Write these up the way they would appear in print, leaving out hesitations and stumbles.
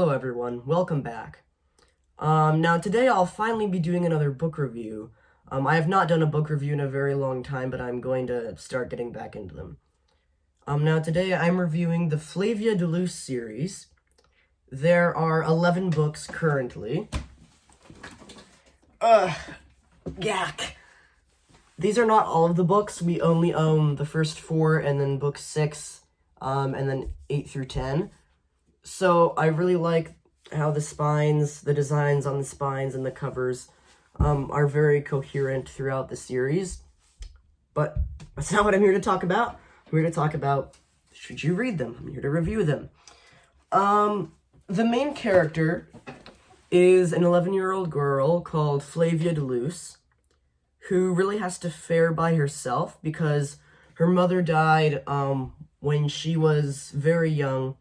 Hello everyone, welcome back. Now today I'll finally be doing another book review. I have not done a book review in a very long time, but I'm going to start getting back into them. Now today I'm reviewing the Flavia de Luce series. There are 11 books currently. Yak! These are not all of the books. We only own the first 4 and then book 6, and then 8 through 10. So I really like how the designs on the spines and the covers are very coherent throughout the series. But that's not what I'm here to talk about. I'm here to talk about, should you read them? I'm here to review them. The main character is an 11-year-old girl called Flavia de Luce, who really has to fare by herself because her mother died when she was very young.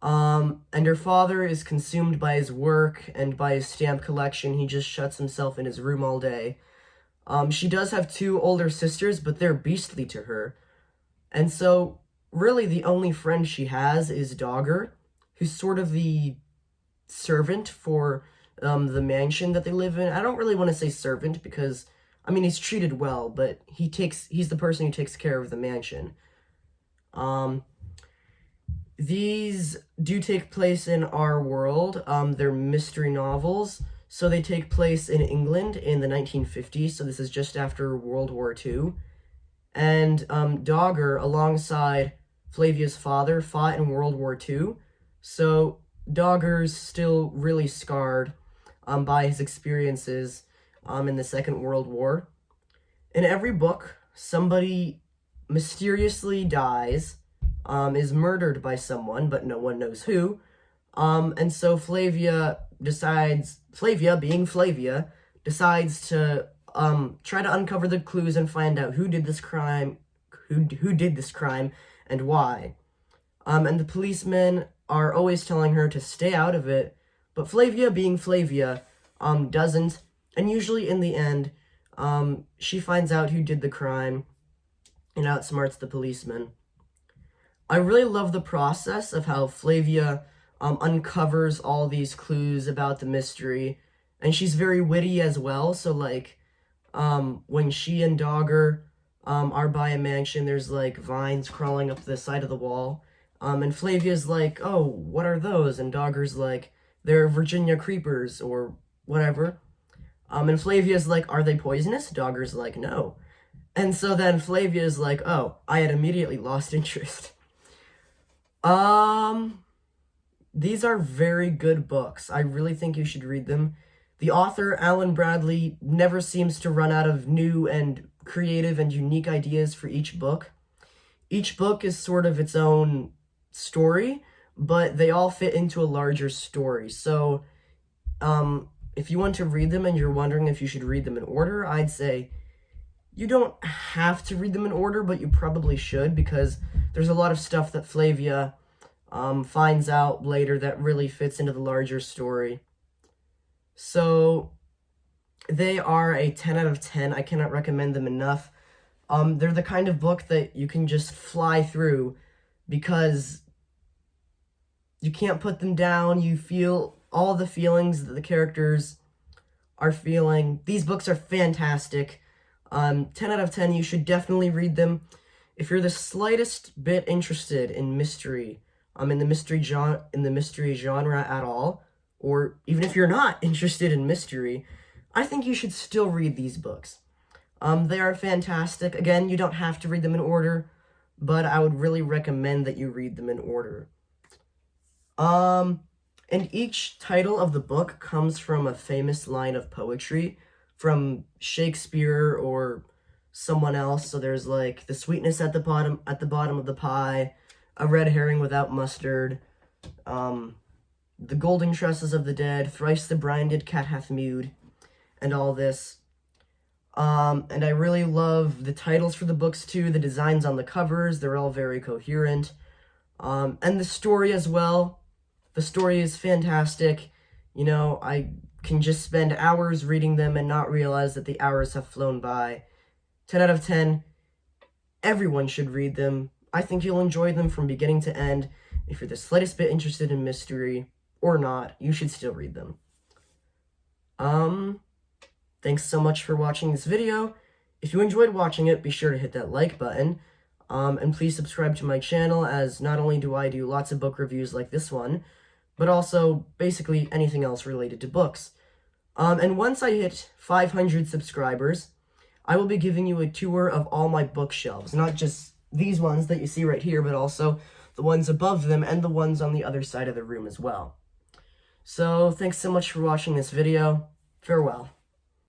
And her father is consumed by his work and by his stamp collection. He just shuts himself in his room all day. She does have 2 older sisters, but they're beastly to her. And so, really, the only friend she has is Dogger, who's sort of the servant for the mansion that they live in. I don't really want to say servant because, I mean, he's treated well, but he's the person who takes care of the mansion. These do take place in our world. They're mystery novels, so they take place in England in the 1950s, so this is just after World War II. And Dogger, alongside Flavia's father, fought in World War II, so Dogger's still really scarred by his experiences in the Second World War. In every book, somebody mysteriously dies, is murdered by someone, but no one knows who. And so Flavia, being Flavia, decides to try to uncover the clues and find out who did this crime, who did this crime, and why. And the policemen are always telling her to stay out of it, but Flavia, being Flavia, doesn't. And usually in the end, she finds out who did the crime and outsmarts the policeman. I really love the process of how Flavia uncovers all these clues about the mystery, and she's very witty as well, so, like, when she and Dogger are by a mansion, there's, like, vines crawling up the side of the wall, and Flavia's like, oh, what are those? And Dogger's like, they're Virginia creepers, or whatever, and Flavia's like, are they poisonous? Dogger's like, no. And so then Flavia's like, oh, I had immediately lost interest. These are very good books. I really think you should read them. The author, Alan Bradley, never seems to run out of new and creative and unique ideas for each book. Each book is sort of its own story, but they all fit into a larger story. So, if you want to read them and you're wondering if you should read them in order, I'd say you don't have to read them in order, but you probably should, because there's a lot of stuff that Flavia finds out later that really fits into the larger story. So they are a 10 out of 10. I cannot recommend them enough. They're the kind of book that you can just fly through because you can't put them down. You feel all the feelings that the characters are feeling. These books are fantastic. 10 out of 10, you should definitely read them. If you're the slightest bit interested in mystery, in the mystery genre at all, or even if you're not interested in mystery, I think you should still read these books. They are fantastic. Again, you don't have to read them in order, but I would really recommend that you read them in order. And each title of the book comes from a famous line of poetry from Shakespeare or someone else. So there's like the sweetness at the bottom of the pie, a red herring without mustard, the golden tresses of the dead, thrice the brinded cat hath mewed, and all this. And I really love the titles for the books too, the designs on the covers, they're all very coherent. And the story as well. The story is fantastic. You know, I can just spend hours reading them and not realize that the hours have flown by. 10 out of 10. Everyone should read them. I think you'll enjoy them from beginning to end if you're the slightest bit interested in mystery or not, you should still read them. Thanks so much for watching this video. If you enjoyed watching it, be sure to hit that like button. And please subscribe to my channel, as not only do I do lots of book reviews like this one, but also basically anything else related to books. And once I hit 500 subscribers, I will be giving you a tour of all my bookshelves, not just these ones that you see right here, but also the ones above them and the ones on the other side of the room as well. So, thanks so much for watching this video. Farewell.